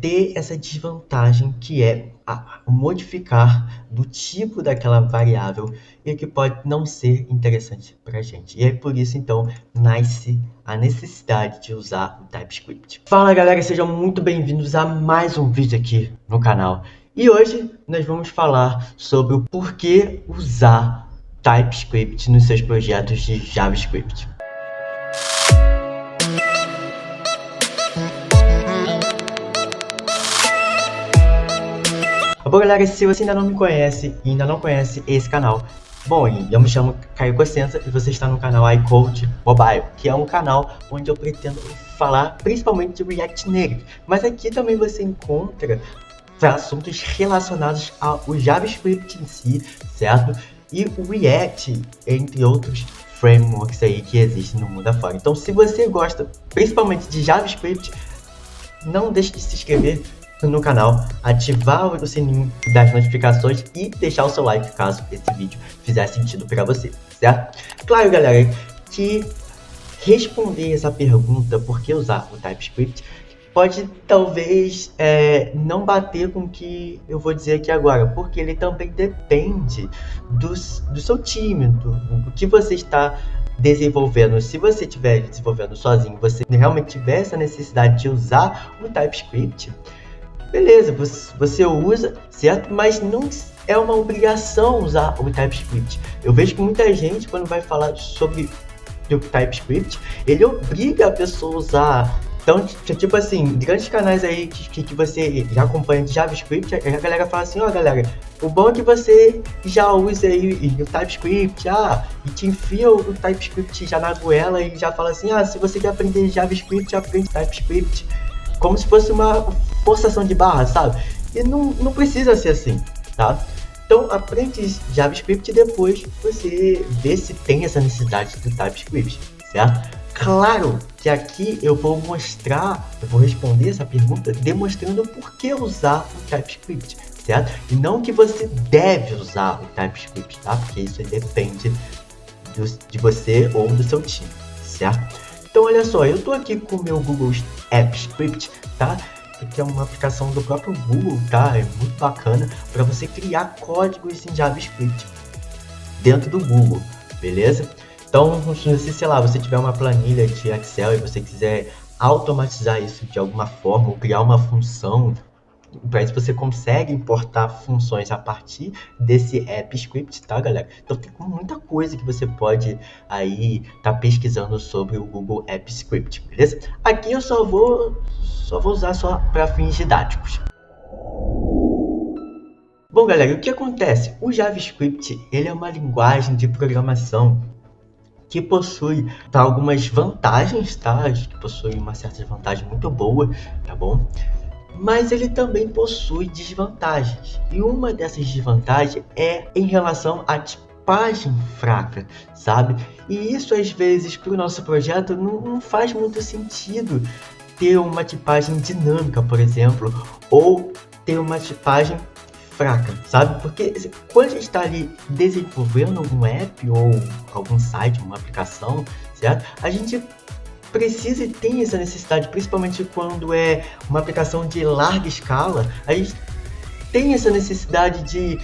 ter essa desvantagem que é modificar do tipo daquela variável e que pode não ser interessante para a gente. E aí por isso então nasce a necessidade de usar o TypeScript. Fala galera, sejam muito bem-vindos a mais um vídeo aqui no canal. E hoje nós vamos falar sobre o porquê usar TypeScript nos seus projetos de JavaScript. Bom galera, se você ainda não me conhece e ainda não conhece esse canal, bom, eu me chamo Caio Cossenza e você está no canal iCode Mobile, que é um canal onde eu pretendo falar principalmente de React Native, mas aqui também você encontra assuntos relacionados ao JavaScript em si, certo? E o React, entre outros frameworks aí que existem no mundo afora. Então se você gosta principalmente de JavaScript, não deixe de se inscrever no canal, ativar o sininho das notificações e deixar o seu like caso esse vídeo fizer sentido para você, certo? Claro, galera, que responder essa pergunta, por que usar o TypeScript, pode talvez não bater com o que eu vou dizer aqui agora, porque ele também depende do seu time, do que você está desenvolvendo. Se você estiver desenvolvendo sozinho, você realmente tiver essa necessidade de usar o TypeScript, beleza, você usa, certo? Mas não é uma obrigação usar o TypeScript. Eu vejo que muita gente, quando vai falar sobre o TypeScript, ele obriga a pessoa a usar. Então, tipo assim, grandes canais aí que você já acompanha de JavaScript, a galera fala assim, ó galera, o bom é que você já usa aí o TypeScript, e te enfia o TypeScript já na goela e já fala assim, se você quer aprender JavaScript, aprende TypeScript. Como se fosse uma forçação de barra, sabe? E não precisa ser assim, tá? Então, aprende JavaScript e depois você vê se tem essa necessidade do TypeScript, certo? Claro que aqui eu vou responder essa pergunta demonstrando por que usar o TypeScript, certo? E não que você deve usar o TypeScript, tá? Porque isso depende de você ou do seu time, certo? Então, olha só, eu tô aqui com o meu Google Apps Script, tá? Que é uma aplicação do próprio Google, tá? É muito bacana para você criar códigos em JavaScript dentro do Google, beleza? Então, se sei lá, você tiver uma planilha de Excel e você quiser automatizar isso de alguma forma ou criar uma função, para isso você consegue importar funções a partir desse app script, tá galera? Então tem muita coisa que você pode aí tá pesquisando sobre o Google App Script, beleza? Aqui eu só vou usar só para fins didáticos. Bom galera, o que acontece? O JavaScript, ele é uma linguagem de programação que possui algumas vantagens, tá? Que possui uma certa vantagem muito boa, tá bom? Mas ele também possui desvantagens. E uma dessas desvantagens é em relação à tipagem fraca, sabe? E isso às vezes para o nosso projeto não faz muito sentido ter uma tipagem dinâmica, por exemplo, ou ter uma tipagem fraca, sabe? Porque quando a gente está ali desenvolvendo algum app ou algum site, uma aplicação, certo? A gente precisa e tem essa necessidade, principalmente quando é uma aplicação de larga escala, a gente tem essa necessidade de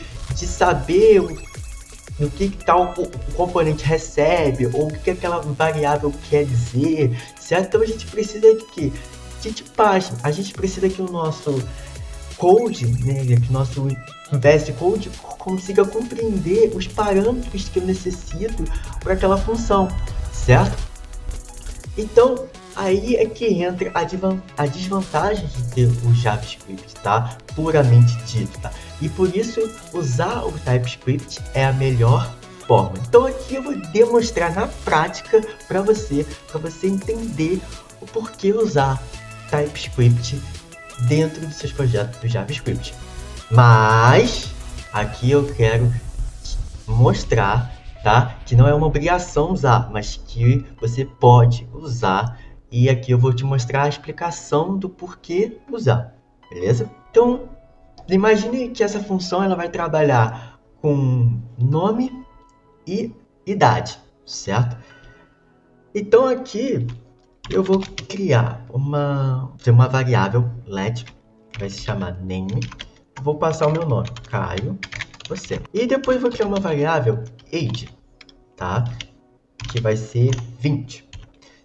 saber o que tal componente recebe, ou o que aquela variável quer dizer, certo? Então a gente precisa de quê? De tipagem. A gente precisa que o nosso code, né, que o nosso VS Code consiga compreender os parâmetros que eu necessito para aquela função, certo? Então, aí é que entra a desvantagem de ter o JavaScript, tá? Puramente dito, tá? E por isso, usar o TypeScript é a melhor forma. Então aqui eu vou demonstrar na prática para você entender o porquê usar TypeScript dentro dos seus projetos do JavaScript. Mas, aqui eu quero mostrar, tá? Que não é uma obrigação usar, mas que você pode usar. E aqui eu vou te mostrar a explicação do porquê usar, beleza? Então, imagine que essa função ela vai trabalhar com nome e idade, certo? Então aqui eu vou criar uma variável let vai se chamar name. Vou passar o meu nome, Caio, você. E depois vou criar uma variável age, tá? Que vai ser 20,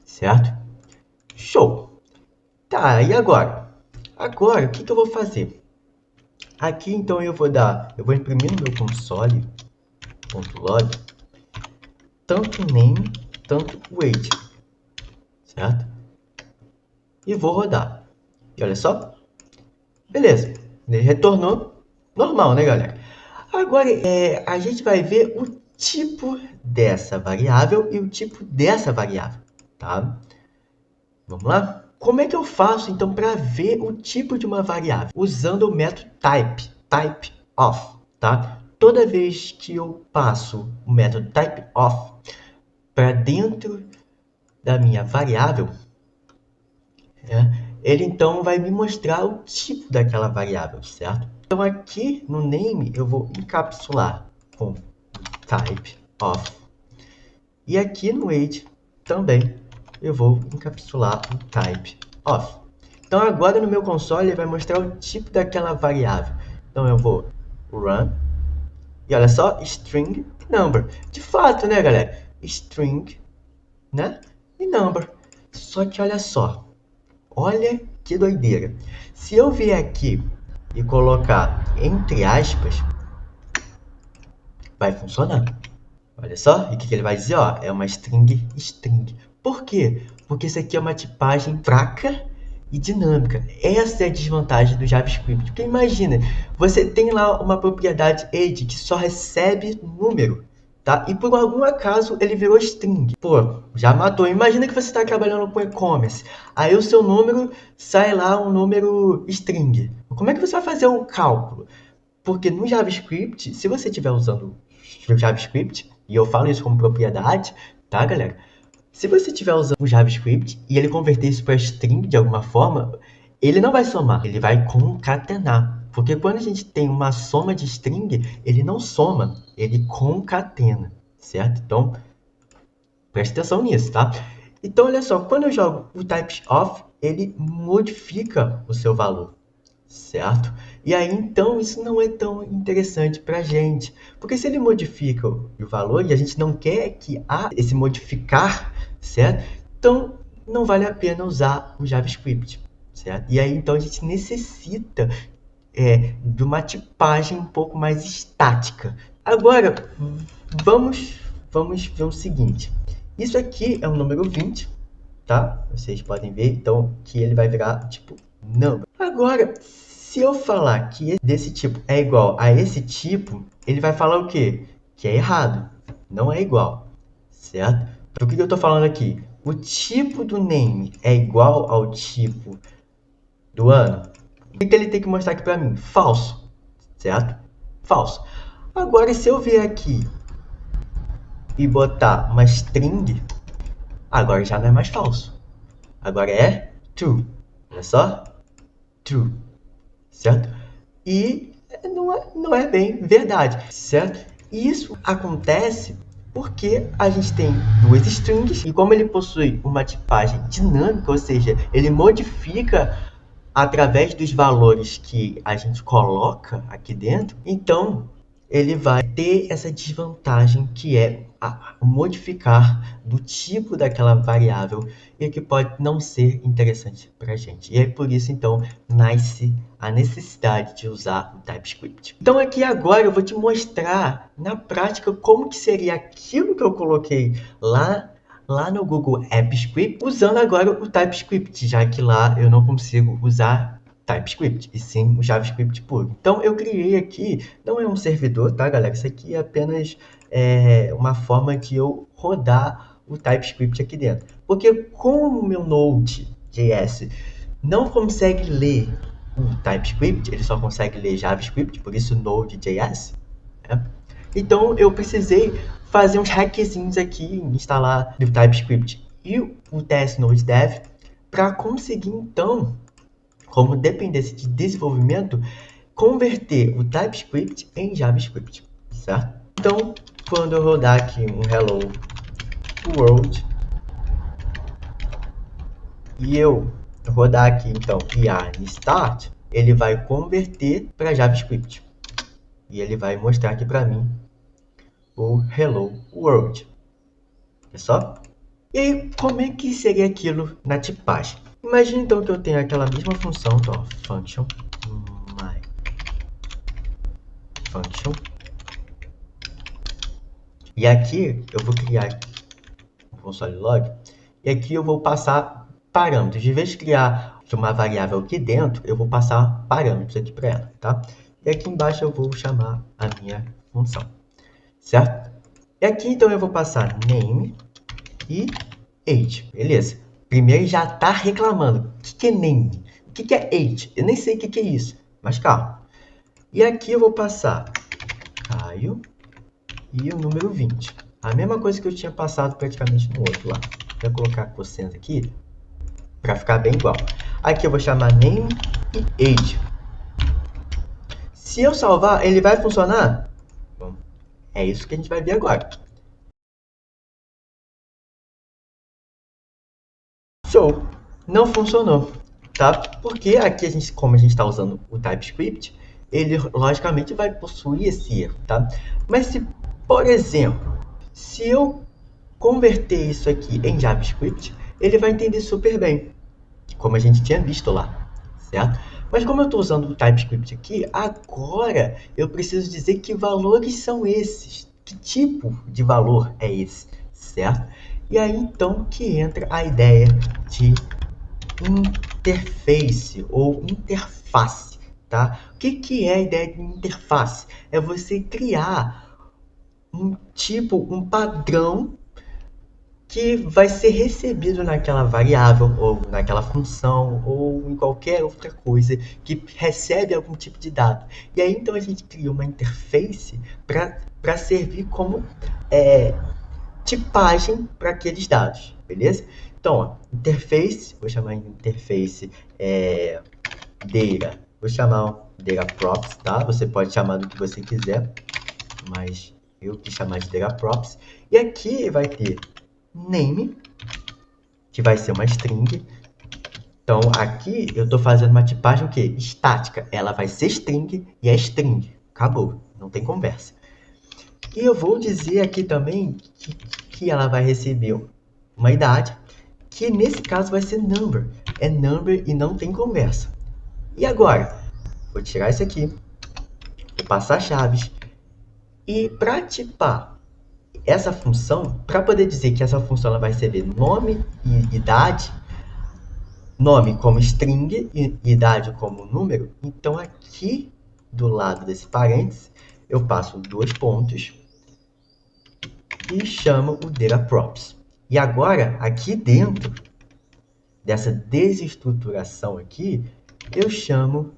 certo? Show! Tá, e agora? Agora, o que eu vou fazer? Aqui, então, eu vou imprimir no meu console.log tanto name, tanto o age, certo? E vou rodar. E olha só. Beleza. Ele retornou normal, né, galera? Agora, a gente vai ver o tipo dessa variável e o tipo dessa variável, tá? Vamos lá? Como é que eu faço, então, para ver o tipo de uma variável? Usando o método typeOf, tá? Toda vez que eu passo o método typeOf para dentro da minha variável, ele então vai me mostrar o tipo daquela variável, certo? Então aqui no name eu vou encapsular com typeOf e aqui no age também eu vou encapsular o typeOf. Então agora no meu console ele vai mostrar o tipo daquela variável. Então eu vou run e olha só, string number. De fato, né, galera? String, né? E number. Só que olha só. Olha que doideira. Se eu vier aqui e colocar entre aspas, vai funcionar. Olha só, e o que ele vai dizer? Ó, é uma string. Por quê? Porque isso aqui é uma tipagem fraca e dinâmica. Essa é a desvantagem do JavaScript. Porque imagina, você tem lá uma propriedade age que só recebe número. Tá? E por algum acaso ele virou string. Pô, já matou. Imagina que você está trabalhando com e-commerce. Aí o seu número sai lá um número string. Como é que você vai fazer o cálculo? Porque no JavaScript, se você estiver usando o JavaScript, e eu falo isso como propriedade, tá, galera? Se você estiver usando o JavaScript e ele converter isso para string de alguma forma, ele não vai somar, ele vai concatenar. Porque quando a gente tem uma soma de string, ele não soma, ele concatena, certo? Então, preste atenção nisso, tá? Então, olha só, quando eu jogo o typeOf, ele modifica o seu valor, certo? E aí, então, isso não é tão interessante pra gente. Porque se ele modifica o valor e a gente não quer que há esse modificar, certo? Então, não vale a pena usar o JavaScript, certo? E aí, então, a gente necessita de uma tipagem um pouco mais estática. Agora, vamos ver o seguinte. Isso aqui é um número 20, tá? Vocês podem ver, então, que ele vai virar, tipo, number. Agora, se eu falar que desse tipo é igual a esse tipo, ele vai falar o quê? Que é errado, não é igual, certo? Por que eu tô falando aqui? O tipo do name é igual ao tipo do ano? O que ele tem que mostrar aqui para mim? Falso, certo? Falso. Agora, se eu vier aqui e botar uma string, agora já não é mais falso. Agora é true. Olha só. True. Certo? E não é bem verdade, certo? E isso acontece porque a gente tem duas strings e como ele possui uma tipagem dinâmica, ou seja, ele modifica através dos valores que a gente coloca aqui dentro, então ele vai ter essa desvantagem que é o modificar do tipo daquela variável e que pode não ser interessante para a gente. E é por isso, então, nasce a necessidade de usar o TypeScript. Então aqui agora eu vou te mostrar na prática como que seria aquilo que eu coloquei lá no Google Apps Script, usando agora o TypeScript, já que lá eu não consigo usar TypeScript, e sim o JavaScript puro. Então eu criei aqui, não é um servidor, tá, galera? Isso aqui é apenas uma forma de eu rodar o TypeScript aqui dentro. Porque como o meu Node.js não consegue ler o TypeScript, ele só consegue ler JavaScript, por isso Node.js, né? Então eu precisei fazer uns hackzinhos aqui, instalar o TypeScript e o TS Node Dev para conseguir então, como dependência de desenvolvimento, converter o TypeScript em JavaScript, certo? Então, quando eu rodar aqui um Hello World e eu rodar aqui então yarn start, ele vai converter para JavaScript. E ele vai mostrar aqui para mim o Hello World. Olha só. E aí, como é que seria aquilo na tipagem? Imagina então que eu tenho aquela mesma função, então, function, my function. E aqui eu vou criar um console log. E aqui eu vou passar parâmetros. De vez de criar uma variável aqui dentro, eu vou passar parâmetros aqui para ela, tá? E aqui embaixo eu vou chamar a minha função, certo? E aqui então eu vou passar name e age, beleza? Primeiro já está reclamando. O que é name? O que é age? Eu nem sei o que é isso, mas calma. E aqui eu vou passar Caio e o número 20. A mesma coisa que eu tinha passado praticamente no outro lá. Vou colocar cosseno aqui para ficar bem igual. Aqui eu vou chamar name e age. Se eu salvar, ele vai funcionar? Bom, é isso que a gente vai ver agora. Show! Não funcionou, tá? Porque aqui, como a gente está usando o TypeScript, ele logicamente vai possuir esse erro, tá? Mas se, por exemplo, se eu converter isso aqui em JavaScript, ele vai entender super bem, como a gente tinha visto lá, certo? Mas como eu estou usando o TypeScript aqui, agora eu preciso dizer que valores são esses, que tipo de valor é esse, certo? E aí então que entra a ideia de interface ou interface, tá? O que é a ideia de interface? É você criar um tipo, um padrão que vai ser recebido naquela variável, ou naquela função, ou em qualquer outra coisa que recebe algum tipo de dado. E aí, então, a gente cria uma interface para servir como tipagem para aqueles dados, beleza? Então, ó, interface, vou chamar de interface data, vou chamar data props, tá? Você pode chamar do que você quiser, mas eu quis chamar de data props. E aqui vai ter name, que vai ser uma string. Então, aqui eu estou fazendo uma tipagem o quê? Estática. Ela vai ser string e é string. Acabou. Não tem conversa. E eu vou dizer aqui também que ela vai receber uma idade, que nesse caso vai ser number. É number e não tem conversa. E agora? Vou tirar isso aqui. Vou passar chaves. E para tipar essa função, para poder dizer que essa função ela vai receber nome e idade, nome como string e idade como número, então aqui do lado desse parênteses eu passo 2 pontos e chamo o dataProps. E agora, aqui dentro dessa desestruturação aqui, eu chamo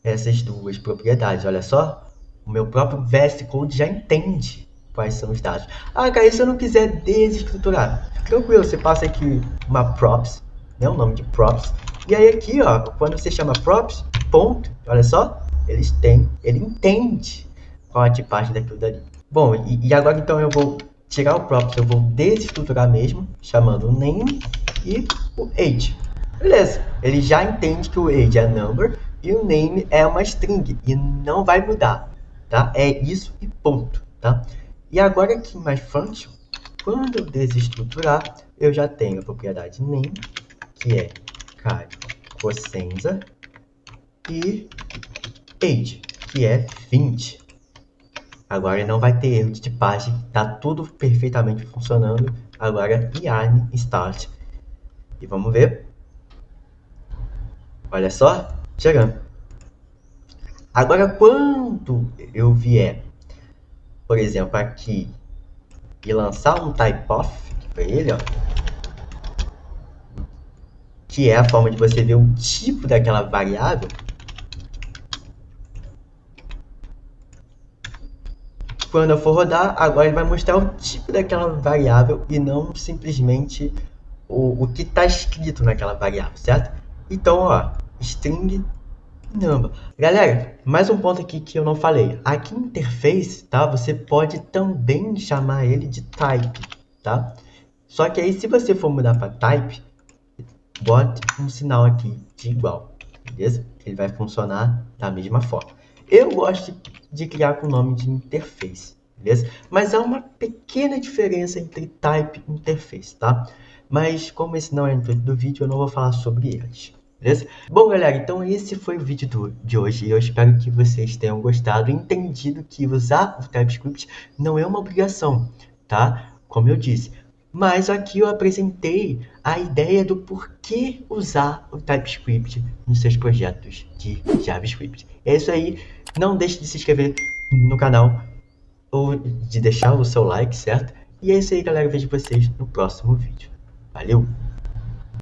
essas duas propriedades. Olha só, o meu próprio VS Code já entende quais são os dados. Ah, cara, e se eu não quiser desestruturar? Tranquilo, você passa aqui uma props, né, o nome de props. E aí aqui, ó, quando você chama props, ponto, olha só, ele entende qual a tipagem daquilo dali. Bom, e agora então eu vou tirar o props, eu vou desestruturar mesmo, chamando o name e o age. Beleza, ele já entende que o age é number e o name é uma string e não vai mudar, tá? É isso e ponto, tá? E agora aqui em my function, quando eu desestruturar, eu já tenho a propriedade name, que é Caio Cossenza, e age, que é 20. Agora ele não vai ter erro de tipagem, tá tudo perfeitamente funcionando. Agora yarn start. E vamos ver. Olha só, chegando. Agora quando eu vier, por exemplo, aqui e lançar um typeof, que foi ele, ó, que é a forma de você ver o tipo daquela variável, quando eu for rodar, agora ele vai mostrar o tipo daquela variável e não simplesmente o que está escrito naquela variável, certo? Então, ó, string number. Galera, mais um ponto aqui que eu não falei. Aqui em interface, tá? Você pode também chamar ele de type, tá? Só que aí, se você for mudar para type, bote um sinal aqui de igual, beleza? Ele vai funcionar da mesma forma. Eu gosto de criar com o nome de interface, beleza? Mas há uma pequena diferença entre type e interface, tá? Mas como esse não é o intuito do vídeo, eu não vou falar sobre eles, beleza? Bom, galera, então esse foi o vídeo de hoje. Eu espero que vocês tenham gostado e entendido que usar o TypeScript não é uma obrigação, tá? Como eu disse. Mas aqui eu apresentei a ideia do porquê usar o TypeScript nos seus projetos de JavaScript. É isso aí. Não deixe de se inscrever no canal ou de deixar o seu like, certo? E é isso aí, galera. Vejo vocês no próximo vídeo. Valeu!